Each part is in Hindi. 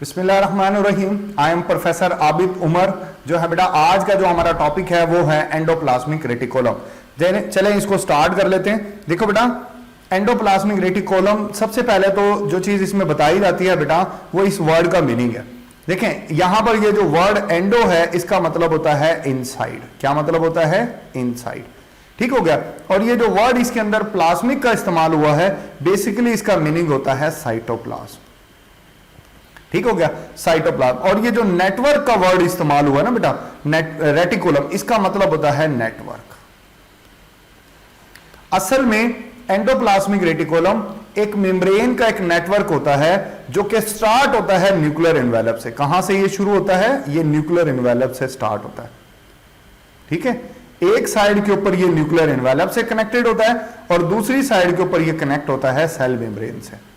बिस्मिल्लाहिर्रहमानिर्रहीम। I am professor Abid Umar. जो है बेटा आज का जो हमारा टॉपिक है वो है एंडोप्लाज्मिक रेटिकुलम। चलें इसको स्टार्ट कर लेते हैं। देखो बेटा एंडोप्लाज्मिक रेटिकुलम, सबसे पहले तो जो चीज इसमें बताई जाती है बेटा वो इस वर्ड का मीनिंग है। देखें यहां पर ये जो वर्ड एंडो है इसका मतलब होता है इनसाइड। क्या मतलब होता है? इनसाइड। ठीक हो गया। और ये जो वर्ड इसके अंदर प्लाज्मिक का इस्तेमाल हुआ है, बेसिकली इसका मीनिंग होता है साइटोप्लाज्म। ठीक हो गया, साइटोप्लाज्म। और ये जो नेटवर्क का वर्ड इस्तेमाल हुआ ना बेटा रेटिकुलम, इसका मतलब होता है नेटवर्क। असल में एंडोप्लाज्मिक रेटिकुलम एक मेम्ब्रेन का एक नेटवर्क होता है जो कि स्टार्ट होता है न्यूक्लियर एनवेलप से। कहां से ये शुरू होता है? ये न्यूक्लियर एनवेलप से स्टार्ट होता है। ठीक है, एक साइड के ऊपर ये न्यूक्लियर एनवेलप से कनेक्टेड होता है और दूसरी साइड के ऊपर ये कनेक्ट होता है सेल मेम्ब्रेन से।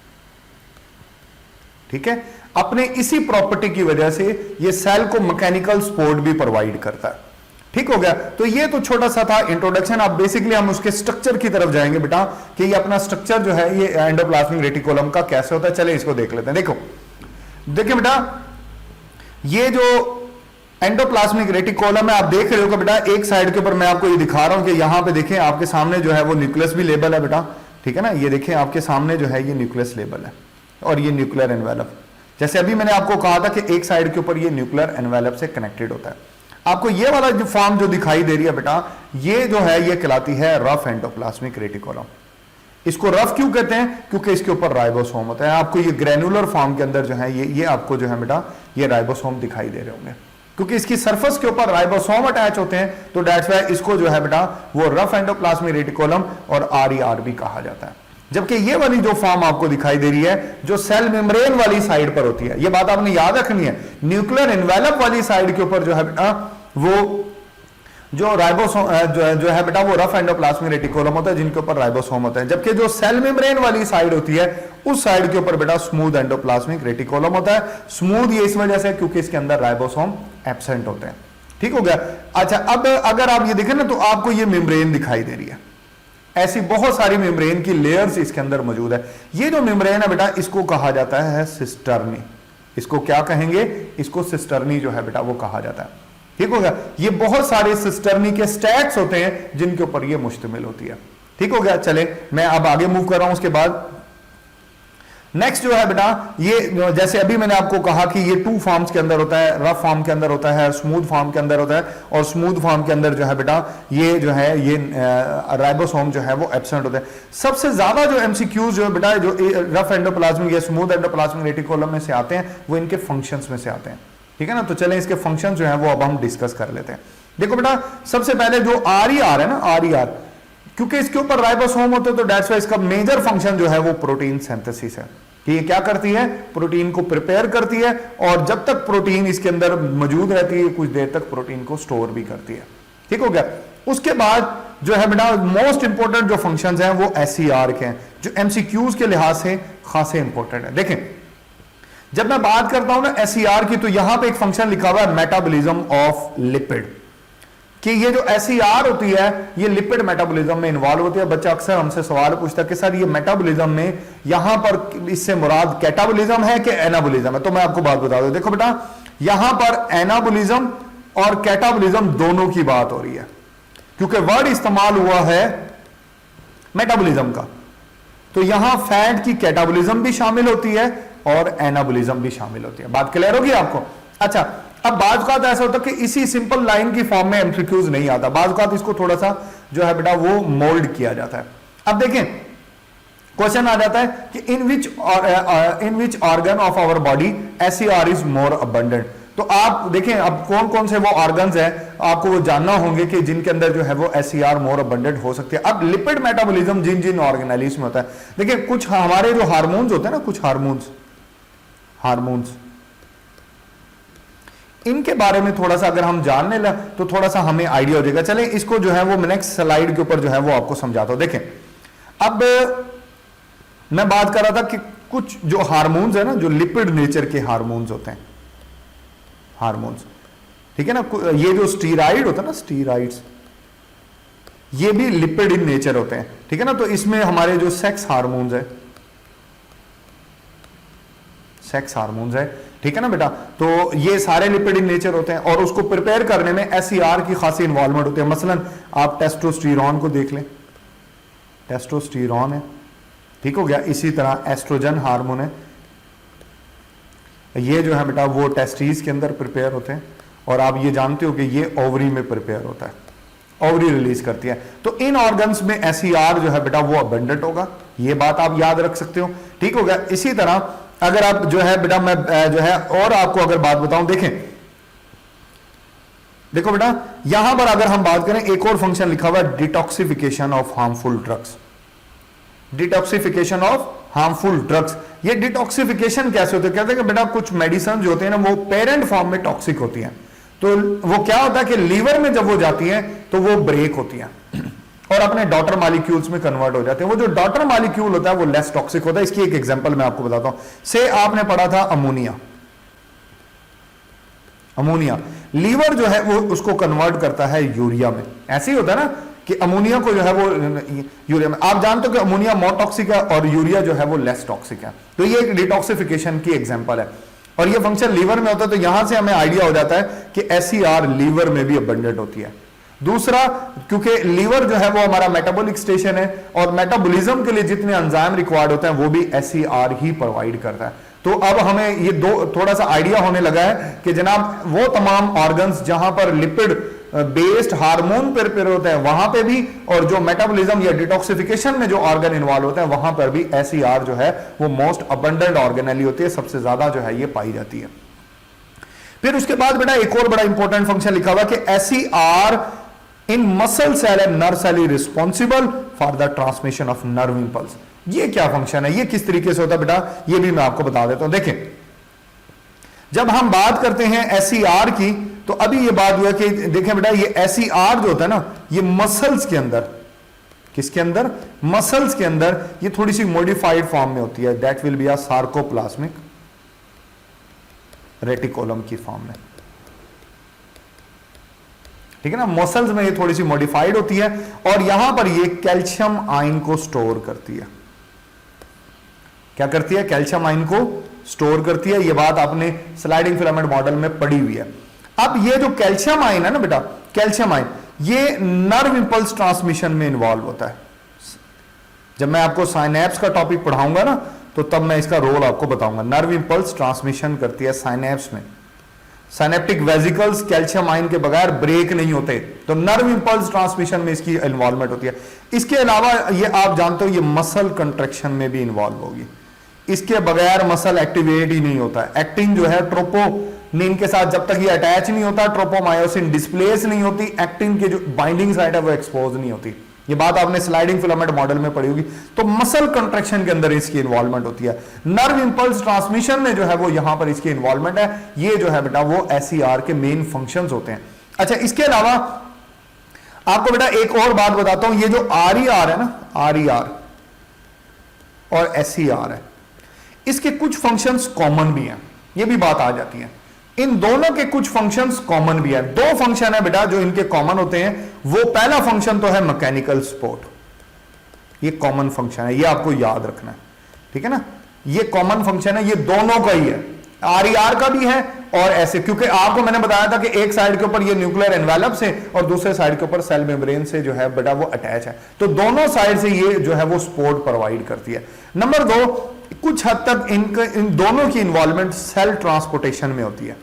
ठीक है, अपने इसी प्रॉपर्टी की वजह से ये सेल को मैकेनिकल सपोर्ट भी प्रोवाइड करता है। ठीक हो गया। तो ये तो छोटा सा था इंट्रोडक्शन। अब बेसिकली हम उसके स्ट्रक्चर की तरफ जाएंगे बेटा कि ये अपना स्ट्रक्चर जो है ये एंडोप्लाज्मिक रेटिकुलम का कैसे होता है। चले इसको देख लेते हैं। देखिए बेटा ये जो एंडोप्लाज्मिक रेटिकुलम है आप देख रहे हो कि बेटा एक साइड के ऊपर मैं आपको ये दिखा रहा हूं कि यहां पे देखें आपके सामने जो है वो न्यूक्लियस भी लेबल है बेटा। ठीक है ना, ये देखें आपके सामने जो है ये न्यूक्लियस लेबल है और ये न्यूक्लियर एनवेलप। जैसे अभी मैंने आपको कहा था कि एक साइड के ऊपर ये न्यूक्लियर एनवेलप से कनेक्टेड होता है। आपको ये वाला जो फॉर्म जो दिखाई दे रही है बेटा ये जो है ये कहलाती है रफ एंडोप्लाज्मिक रेटिकुलम। इसको रफ क्यों कहते हैं? क्योंकि इसके ऊपर राइबोसोम होता है। आपको ये ग्रेनुलर फॉर्म के अंदर जो है ये आपको जो है बेटा ये राइबोसोम दिखाई दे रहे होंगे, क्योंकि इसकी सरफेस के ऊपर राइबोसोम अटैच होते हैं। तो दैट्स व्हाई इसको जो है बेटा वो रफ एंडोप्लाज्मिक रेटिकुलम और RER भी कहा जाता है। जबकि ये वाली जो फॉर्म आपको दिखाई दे रही है जो सेल मेम्ब्रेन वाली साइड पर होती है, ये बात आपने याद रखनी है। न्यूक्लियर एनवेलप वाली साइड के ऊपर जो है बेटा वो जो राइबोसोम जो है बेटा वो रफ एंडोप्लाज्मिक रेटिकुलम होता है जिनके ऊपर राइबोसोम होता है। जबकि जो सेल मेम्ब्रेन वाली साइड होती है उस साइड के ऊपर बेटा स्मूथ एंडोप्लाज्मिक रेटिकुलम होता है। स्मूथ ये इस वजह से क्योंकि इसके अंदर राइबोसोम एब्सेंट होते हैं। ठीक हो गया। अच्छा, अब अगर आप ये देखें ना तो आपको ये मेम्ब्रेन दिखाई दे रही है। ऐसी बहुत सारी मेम्ब्रेन की लेयर्स इसके अंदर मौजूद है। ये जो मेम्ब्रेन है बेटा इसको कहा जाता है सिस्टर्नी। इसको क्या कहेंगे? इसको सिस्टर्नी जो है बेटा वो कहा जाता है। ठीक हो गया। ये बहुत सारे सिस्टर्नी के स्टैक्स होते हैं जिनके ऊपर ये मुश्तमिल होती है। ठीक हो गया। चले मैं अब आगे मूव कर रहा हूं। उसके बाद नेक्स्ट जो है बेटा ये जैसे अभी मैंने आपको कहा कि ये टू फॉर्म्स के अंदर होता है, रफ फॉर्म के अंदर होता है, स्मूथ फॉर्म के अंदर होता है। और स्मूथ फॉर्म के अंदर जो है बेटा ये जो है ये राइबोसोम जो है वो एब्सेंट होता है। सबसे ज्यादा जो MCQs जो है बेटा जो रफ एंडोप्लाज्मिक या स्मूथ एंडोप्लाज्मिक रेटिकुलम में से आते हैं वो इनके फंक्शंस में से आते हैं। ठीक है ना, तो चलें इसके फंक्शंस जो है वो अब हम डिस्कस कर लेते हैं। देखो बेटा सबसे पहले जो RER है ना, RER क्योंकि इसके ऊपर राइबोसोम होते हैं तो दैट्स व्हाई इसका मेजर फंक्शन जो है वो प्रोटीन सिंथेसिस है। कि ये क्या करती है? प्रोटीन को प्रिपेयर करती है और जब तक प्रोटीन इसके अंदर मौजूद रहती है कुछ देर तक प्रोटीन को स्टोर भी करती है। ठीक हो गया। उसके बाद जो है बेटा मोस्ट इंपॉर्टेंट जो फंक्शंस हैं वो SER के हैं जो MCQs के लिहाज से खासे इंपॉर्टेंट है। देखें जब मैं बात करता हूं ना SER की तो यहां पे एक फंक्शन लिखा हुआ है मेटाबॉलिज्म ऑफ लिपिड, कि ये जो SER होती है ये लिपिड मेटाबॉलिज्म में इन्वॉल्व होती है। बच्चा अक्सर हमसे सवाल पूछता है कि सर ये मेटाबॉलिज्म में यहां पर इससे मुराद कैटाबॉलिज्म है कि एनाबॉलिज्म है? तो मैं आपको बात बता दूं। देखो बेटा यहां पर एनाबॉलिज्म और कैटाबॉलिज्म दोनों की बात हो रही है क्योंकि वर्ड इस्तेमाल हुआ है मेटाबॉलिज्म का। तो यहां फैट की कैटाबॉलिज्म भी शामिल होती है और एनाबॉलिज्म भी शामिल होती है। बात क्लियर होगी आपको? अच्छा, अब बाज़ ऐसा होता है कि इसी सिंपल लाइन की फॉर्म में MCQs नहीं आता, बाज़ इसको थोड़ा सा जो है बेटा वो मोल्ड किया जाता है। अब देखें क्वेश्चन आ जाता है कि in which organ of our body SER is more abundant. तो आप देखें अब कौन कौन से वो ऑर्गन्स हैं आपको वो जानना होंगे कि जिनके अंदर जो है वो SER मोर अबंडेंट हो सकती है। अब लिपिड मेटाबॉलिज्म जिन जिन ऑर्गेनेलिस में होता है, देखिए कुछ हमारे जो हार्मोन्स होते हैं ना, कुछ हार्मोन्स इनके बारे में थोड़ा सा अगर हम जानने लगे तो थोड़ा सा हमें आइडिया हो जाएगा। चलें इसको जो है वो नेक्स्ट स्लाइड के ऊपर जो है वो आपको समझाता हूं। देखें अब मैं बात कर रहा था कि कुछ जो हार्मोन्स है ना जो लिपिड नेचर के हार्मोन्स होते हैं, हार्मोन्स ठीक है ना, ये जो स्टीराइड होता है ना, स्टीराइड्स ये भी लिपिड इन नेचर होते हैं। ठीक है ना, तो इसमें हमारे जो सेक्स हार्मोन्स है, ठीक है ना बेटा। तो ये सारे लिपिड इन नेचर होते हैं और उसको प्रिपेयर करने में एसईआर की खासी इन्वॉल्वमेंट होती है। मसलन आप टेस्टोस्टेरोन को देख लें, टेस्टोस्टेरोन है, ठीक हो गया। इसी तरह एस्ट्रोजन हार्मोन है, ये जो है बेटा वो टेस्टिस के अंदर प्रिपेयर होते हैं और आप ये जानते हो कि ये ओवरी में प्रिपेयर होता है, ओवरी रिलीज करती है। तो इन ऑर्गन्स में एसईआर जो है बेटा वो अबंडेंट होगा, ये बात आप याद रख सकते हो, ठीक हो गया। इसी तरह अगर आप जो है बेटा मैं जो है और आपको अगर बात बताऊं, देखें देखो बेटा यहां पर अगर हम बात करें एक और फंक्शन लिखा हुआ है detoxification of harmful drugs, detoxification of harmful drugs. ये डिटॉक्सिफिकेशन कैसे होते हैं, कहते हैं कि बेटा कुछ मेडिसिन जो होते हैं ना वो पेरेंट फॉर्म में टॉक्सिक होती हैं, तो वो क्या होता है कि लीवर में जब वो जाती हैं तो वो ब्रेक होती हैं और अपने डॉटर मॉलिक्यूल्स में कन्वर्ट हो जाते हैं। वो जो डॉटर मॉलिक्यूल होता है वो लेस टॉक्सिक होता है। इसकी एक एग्जांपल मैं आपको बताता हूं, से आपने पढ़ा था अमोनिया, अमोनिया लीवर जो है वो उसको कन्वर्ट करता है यूरिया में। ऐसे ही होता है ना कि अमोनिया को जो है वो यूरिया में, आप जानते हो कि अमोनिया मोर टॉक्सिक है और यूरिया जो है वो लेस टॉक्सिक है। तो ये एक डिटॉक्सिफिकेशन की एग्जांपल है और ये फंक्शन लीवर में होता है। तो यहां से हमें आइडिया हो जाता है कि एसईआर लीवर में भी अबंडेंट होती है। दूसरा, क्योंकि लीवर जो है वो हमारा मेटाबॉलिक स्टेशन है और मेटाबॉलिज्म के लिए जितने एंजाइम रिक्वायर्ड होते हैं वो भी एसईआर ही प्रोवाइड करता है। तो अब हमें ये दो थोड़ा सा आइडिया होने लगा है कि जनाब वो तमाम ऑर्गन्स जहां पर लिपिड बेस्ड हार्मोन प्रिपेयर होते हैं वहां पे भी, और जो मेटाबॉलिज्म या डिटॉक्सिफिकेशन में जो ऑर्गन इन्वॉल्व होते हैं वहां पर भी एसईआर जो है वो मोस्ट अबंडेंट ऑर्गेनली होती है, सबसे ज्यादा जो है ये पाई जाती है। फिर उसके बाद बेटा एक और बड़ा इंपॉर्टेंट फंक्शन लिखा हुआ कि SER in muscle cell and nerve cell is responsible for the transmission of nerve impulse. ये क्या फंक्शन है, ये किस तरीके से होता है बेटा, ये भी मैं आपको बता देता हूं। देखें जब हम बात करते हैं एसईआर की तो अभी ये बात हुआ कि देखें बेटा ये एसईआर जो होता है ना ये मसल्स के अंदर, किसके अंदर, मसल्स के अंदर ये थोड़ी सी मॉडिफाइड फॉर्म में होती है, that will be a sarcoplasmic reticulum की फॉर्म में, ठीक है ना। मसल्स में ये थोड़ी सी मॉडिफाइड होती है और यहां पर ये कैल्शियम आयन को स्टोर करती है। क्या करती है, कैल्शियम आयन को स्टोर करती है। ये बात आपने स्लाइडिंग फिलामेंट मॉडल में पढ़ी हुई है। अब ये जो कैल्शियम आयन है ना बेटा, कैल्शियम आयन ये नर्व इंपल्स ट्रांसमिशन में इन्वॉल्व होता है। जब मैं आपको साइनेप्स का टॉपिक पढ़ाऊंगा ना तो तब मैं इसका रोल आपको बताऊंगा। नर्व इंपल्स ट्रांसमिशन करती है साइनेप्स में, साइनेप्टिक वेसिकल्स कैल्शियम आयन के बगैर ब्रेक नहीं होते, तो नर्व इंपल्स ट्रांसमिशन में इसकी इन्वॉल्वमेंट होती है। इसके अलावा ये आप जानते हो ये मसल कंट्रैक्शन में भी इन्वॉल्व होगी, इसके बगैर मसल एक्टिवेट ही नहीं होता है। एक्टिन जो है ट्रोपोनिन के साथ जब तक ये अटैच नहीं होता, ट्रोपोमायोसिन डिस्प्लेस नहीं होती, एक्टिन की जो बाइंडिंग साइट है वो एक्सपोज नहीं होती। ये बात आपने स्लाइडिंग फिलामेंट मॉडल में पढ़ी होगी। तो मसल कंट्रैक्शन के अंदर इसकी इन्वॉल्वमेंट होती है। नर्व इंपल्स ट्रांसमिशन में जो है वो यहां पर इसकी इन्वॉल्वमेंट है। ये जो है बेटा वो एसईआर के मेन फंक्शंस होते हैं। अच्छा, इसके अलावा आपको बेटा एक और बात बताता हूं, ये जो आरईआर है ना, आरईआर और एसईआर है, इसके कुछ फंक्शंस कॉमन भी हैं, ये भी बात आ जाती है। इन दोनों के कुछ फंक्शंस कॉमन भी है। दो फंक्शन है बेटा जो इनके कॉमन होते हैं। वो पहला फंक्शन तो है मैकेनिकल सपोर्ट, ये कॉमन फंक्शन है, ये आपको याद रखना है, ठीक है ना। ये कॉमन फंक्शन है, ये दोनों का ही है, आरईआर का भी है और ऐसे, क्योंकि आपको मैंने बताया था कि एक साइड के ऊपर ये न्यूक्लियर एनवेलप से और दूसरे साइड के ऊपर सेल मेम्ब्रेन से जो है बेटा वो अटैच है, तो दोनों साइड से ये जो है वो सपोर्ट प्रोवाइड करती है। नंबर दो, कुछ हद तक इन दोनों की इन्वॉल्वमेंट सेल ट्रांसपोर्टेशन में होती है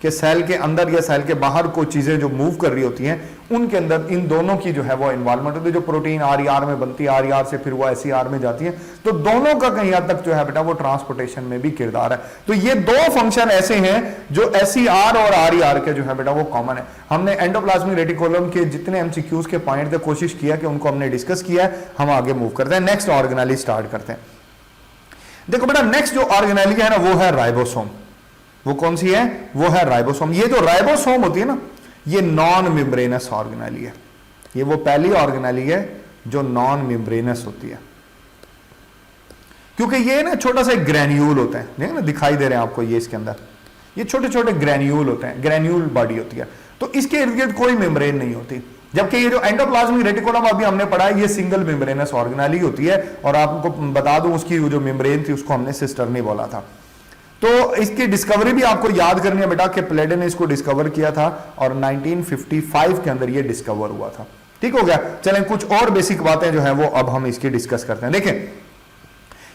कि सेल के अंदर या सेल के बाहर को चीजें जो मूव कर रही होती हैं उनके अंदर इन दोनों की जो है वो इन्वॉल्वमेंट होती है। जो प्रोटीन आरईआर में बनती है, आरईआर से फिर वो एसईआर में जाती है, तो दोनों का कहीं हद तक जो है बेटा वो ट्रांसपोर्टेशन में भी किरदार है। तो ये दो फंक्शन ऐसे हैं जो एसईआर और आरईआर के जो है बेटा वो कॉमन है। हमने एंडोप्लाज्मिक रेटिकुलम के जितने एमसीक्यूज के पॉइंट थे कोशिश किया कि उनको हमने डिस्कस किया है। हम आगे मूव करते हैं, नेक्स्ट ऑर्गेनेली स्टार्ट करते हैं। देखो बेटा नेक्स्ट जो ऑर्गेनेली है ना वो है राइबोसोम। वो कौन सी है, वो है राइबोसोम। ये जो राइबोसोम होती है ना ये नॉन मेम्ब्रेनस ऑर्गेनेली है। ये वो पहली ऑर्गेनेली है जो नॉन मेम्ब्रेनस होती है, क्योंकि ये ना छोटा सा ग्रैन्यूल होता है, देखो ना दिखाई दे रहे हैं आपको, ये इसके अंदर ये छोटे छोटे ग्रैन्यूल होते हैं, ग्रैन्यूल बॉडी होती है। तो इसके इर्द गिर्द कोई मेम्ब्रेन नहीं होती, जबकि ये जो एंडोप्लाज्मिक रेटिकुलम अभी हमने पढ़ा है ये सिंगल मेम्ब्रेनस ऑर्गेनेली होती है। और आपको बता दूं उसकी जो मेम्ब्रेन थी उसको हमने सिस्टर्नी बोला था। तो इसकी डिस्कवरी भी आपको याद करनी है बेटा कि प्लेडे ने इसको डिस्कवर किया था और 1955 के अंदर ये डिस्कवर हुआ था। ठीक हो गया। चलें कुछ और बेसिक बातें जो है वो अब हम इसकी डिस्कस करते हैं। देखें,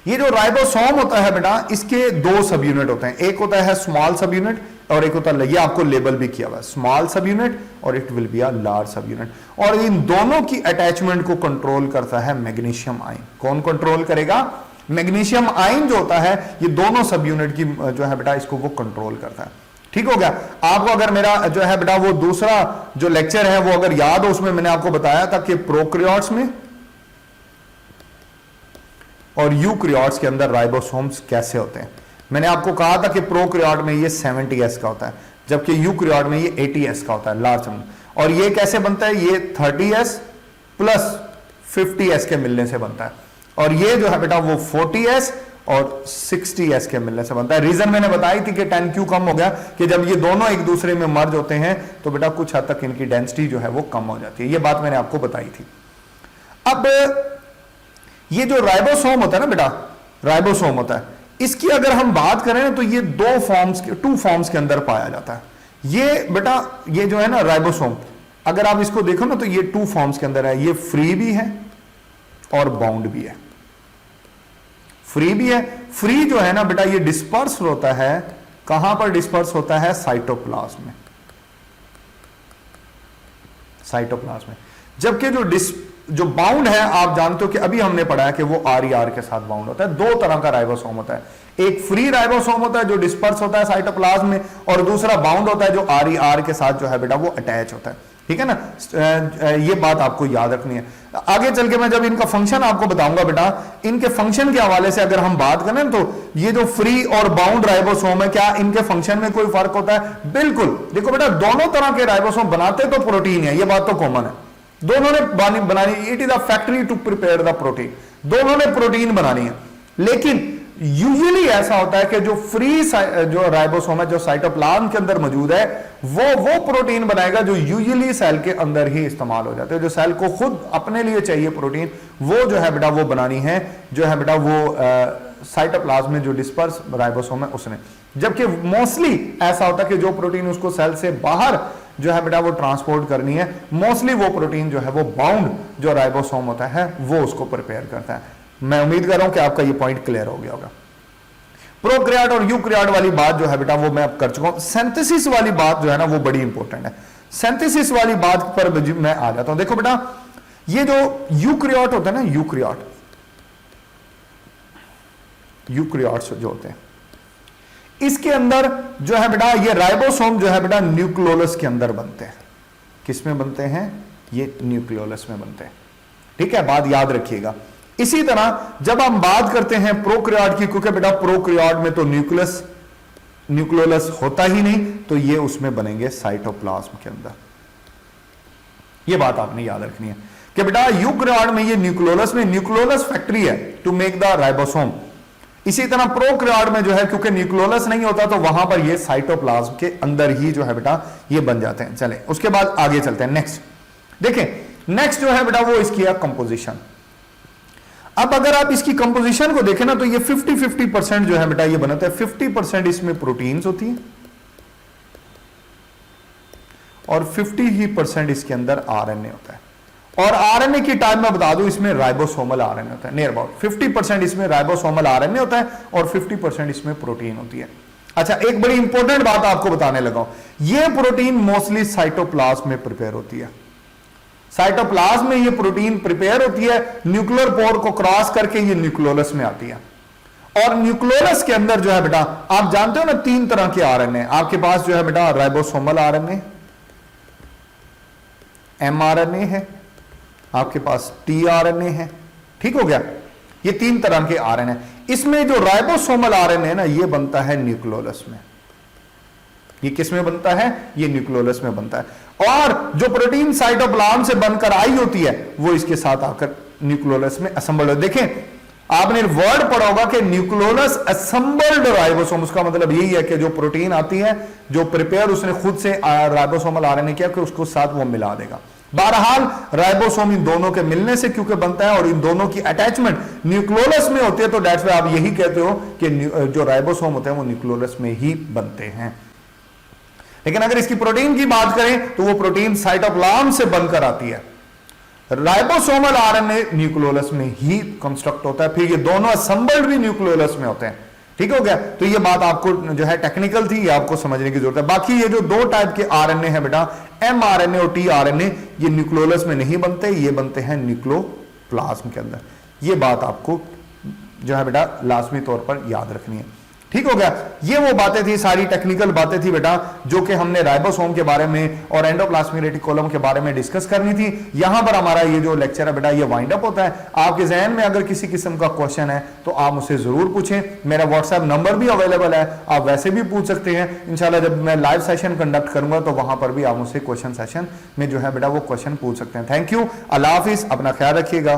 ये जो राइबोसोम होता है बेटा, इसके दो सब यूनिट होते हैं, एक होता है स्मॉल सब यूनिट और एक होता है, ये आपको लेबल भी किया हुआ है, स्मॉल सब यूनिट और it will be a large सब यूनिट। और इन दोनों की अटैचमेंट को कंट्रोल करता है मैग्नीशियम आयन। कौन कंट्रोल करेगा? मैग्नीशियम आयन जो होता है, ये दोनों सब यूनिट की जो है बेटा इसको वो कंट्रोल करता है। ठीक हो गया। आपको अगर मेरा जो है बेटा वो दूसरा जो लेक्चर है वो अगर याद हो, उसमें मैंने आपको बताया था कि प्रोकैरियोट्स में और यूकैरियोट्स के अंदर राइबोसोम्स कैसे होते हैं। मैंने आपको कहा था कि प्रोकैरियोट में ये 70s का होता है, जबकि यूकैरियोट में ये 80s का होता है, लार्ज। और ये कैसे बनता है? ये 30s प्लस 50s के मिलने से बनता है। और ये जो है बेटा वो 40s और 60s के मिलने से बनता है। रीजन मैंने बताई थी कि 10q कम हो गया कि जब ये दोनों एक दूसरे में मर्ज होते हैं तो बेटा कुछ हद तक इनकी डेंसिटी जो है वो कम हो जाती है। ये बात मैंने आपको बताई थी। अब ये जो राइबोसोम होता है ना बेटा, राइबोसोम होता है, इसकी अगर हम बात करें ना तो ये टू फॉर्म्स के अंदर पाया जाता है। ये बेटा ये जो है ना राइबोसोम, अगर आप इसको देखो ना तो ये टू फॉर्म्स के अंदर है। ये फ्री भी है और बाउंड भी है। फ्री भी है। फ्री जो है ना बेटा ये डिस्पर्स होता है, कहां पर डिस्पर्स होता है? साइटोप्लाज्म में, साइटोप्लाज्म में। जबकि जो बाउंड है, आप जानते हो कि अभी हमने पढ़ा है कि वो RER के साथ बाउंड होता है। दो तरह का राइबोसोम होता है, एक फ्री राइबोसोम होता है जो डिस्पर्स होता है साइटोप्लाज्म में, और दूसरा बाउंड होता है जो RER के साथ जो है बेटा वो अटैच होता है। ठीक है ना, ये बात आपको याद रखनी है। आगे चल के मैं जब इनका फंक्शन आपको बताऊंगा बेटा, इनके फंक्शन के हवाले से अगर हम बात करें तो ये जो फ्री और बाउंड राइबोसोम है, क्या इनके फंक्शन में कोई फर्क होता है? बिल्कुल। देखो बेटा, दोनों तरह के राइबोसोम बनाते तो प्रोटीन है, ये बात तो कॉमन है। दोनों ने बनानी, it is a factory to prepare the protein. दोनों ने प्रोटीन बनानी है, लेकिन यूजुअली ऐसा होता है कि जो फ्री जो राइबोसोम है, जो साइटोप्लाज्म के अंदर मौजूद है, वो प्रोटीन बनाएगा जो यूजुअली सेल के अंदर ही इस्तेमाल हो जाते हैं। जो सेल को खुद अपने लिए चाहिए प्रोटीन, वो जो है बेटा वो बनानी है, जो है बेटा वो साइटोप्लाज्म में जो डिस्पर्स राइबोसोम है उसने। जबकि मोस्टली ऐसा होता है कि जो प्रोटीन उसको सेल से बाहर जो है बेटा वो ट्रांसपोर्ट करनी है, मोस्टली वो प्रोटीन जो है वो बाउंड जो राइबोसोम होता है वो उसको प्रिपेयर करता है। मैं उम्मीद कर रहा हूं कि आपका ये पॉइंट क्लियर हो गया होगा। प्रोकैरियोट और यूकैरियोट वाली बात जो है बेटा वो मैं अब कर चुका हूं। सिंथेसिस वाली बात जो है ना वो बड़ी इंपॉर्टेंट है। सिंथेसिस वाली बात पर मैं आ जाता हूं। देखो बेटा, ये जो यूकैरियोट होता है ना, यूकैरियोट्स जो होते हैं, इसके अंदर जो है बेटा ये राइबोसोम जो है बेटा न्यूक्लियोलस के अंदर बनते हैं। किस में बनते हैं? ये न्यूक्लियोलस में बनते हैं। ठीक है, बात याद रखिएगा। इसी तरह जब हम बात करते हैं प्रोकैरियोट की, क्योंकि बेटा प्रोकैरियोट में तो न्यूक्लियोलस होता ही नहीं, तो ये उसमें बनेंगे साइटोप्लाज्म के अंदर। ये बात आपने याद रखनी है कि बेटा यूकैरियोट में ये न्यूक्लियोलस फैक्ट्री है टू मेक द राइबोसोम। इसी तरह प्रोकैरियोट में जो है क्योंकि न्यूक्लियोलस नहीं होता तो वहां पर ये साइटोप्लाज्म के अंदर ही जो है बेटा ये बन जाते हैं। चलें उसके बाद आगे चलते हैं। नेक्स्ट देखें, नेक्स्ट जो है बेटा वो इसकी है कंपोजिशन। अब अगर आप इसकी कंपोजिशन को देखें ना तो ये 50-50% जो है बेटा ये बनाता है। 50% इसमें प्रोटीन्स होती है और 50% इसके अंदर RNA होता है। और RNA की टाइप में बता दूं, इसमें राइबोसोमल RNA होता है। नियर अबाउट 50% इसमें राइबोसोमल RNA होता है और 50% इसमें प्रोटीन होती है। अच्छा, एक बड़ी इंपॉर्टेंट बात आपको बताने लगा हूं। ये प्रोटीन मोस्टली साइटोप्लाज्म में प्रिपेयर होती है। साइटोप्लाज्म में ये प्रोटीन प्रिपेयर होती है, न्यूक्लियर पोर को क्रॉस करके ये न्यूक्लियोलस में आती है। और न्यूक्लियोलस के अंदर जो है बेटा आप जानते हो ना 3 तरह के RNA आपके पास जो है बेटा, राइबोसोमल RNA, mRNA है, आपके पास tRNA है। ठीक हो गया, ये 3 तरह के RNA। इसमें जो राइबोसोमल RNA है ना ये बनता है न्यूक्लियोलस में। ये किस में बनता है? ये न्यूक्लियोलस में बनता है। और जो प्रोटीन साइटोप्लाज्म से बनकर आई होती है वो इसके साथ आकर न्यूक्लियोलस में असेंबल्ड हो। देखें, आपने वर्ड पढ़ा होगा कि न्यूक्लियोलस असेंबल्ड राइबोसोम, उसका मतलब यही है कि जो प्रोटीन आती है, जो प्रिपेयर उसने खुद से राइबोसोमल RNA किया कि उसको साथ वो मिला देगा। बहरहाल राइबोसोम इन दोनों के मिलने से क्योंकि बनता है और इन दोनों की अटैचमेंट न्यूक्लियोलस में होती है, तो दैट्स व्हाई आप यही कहते हो कि जो राइबोसोम होते हैं वो न्यूक्लियोलस में ही बनते हैं। लेकिन अगर इसकी प्रोटीन की बात करें तो वो प्रोटीन साइटोप्लाज्म से बनकर आती है। राइबोसोमल आरएनए न्यूक्लियोलस में ही कंस्ट्रक्ट होता है, फिर ये दोनों असेंबल्ड भी न्यूक्लियोलस में होते हैं। ठीक हो गया, तो ये बात आपको जो है टेक्निकल थी, ये आपको समझने की जरूरत है। बाकी ये जो दो टाइप के आरएनए है बेटा, एमआरएनए और टीआरएनए, ये न्यूक्लियोलस में नहीं बनते, ये बनते हैं न्यूक्लियोप्लाज्म के अंदर। ये बात आपको जो है बेटा लाजमी तौर पर याद रखनी है। ठीक हो गया, ये वो बातें थी, सारी टेक्निकल बातें थी बेटा, जो कि हमने राइबोसोम के बारे में और एंडोप्लाज्मिक रेटिकुलम के बारे में डिस्कस करनी थी। यहां पर हमारा ये जो लेक्चर है बेटा ये वाइंड अप होता है। आपके जहन में अगर किसी किस्म का क्वेश्चन है तो आप मुझसे जरूर पूछें, मेरा व्हाट्सएप नंबर भी अवेलेबल है, आप वैसे भी पूछ सकते हैं। इंशाल्लाह जब मैं लाइव सेशन कंडक्ट करूंगा तो वहां पर भी आप मुझसे क्वेश्चन सेशन में जो है बेटा वो क्वेश्चन पूछ सकते हैं। थैंक यू, अल्लाह हाफिज, अपना ख्याल रखिएगा।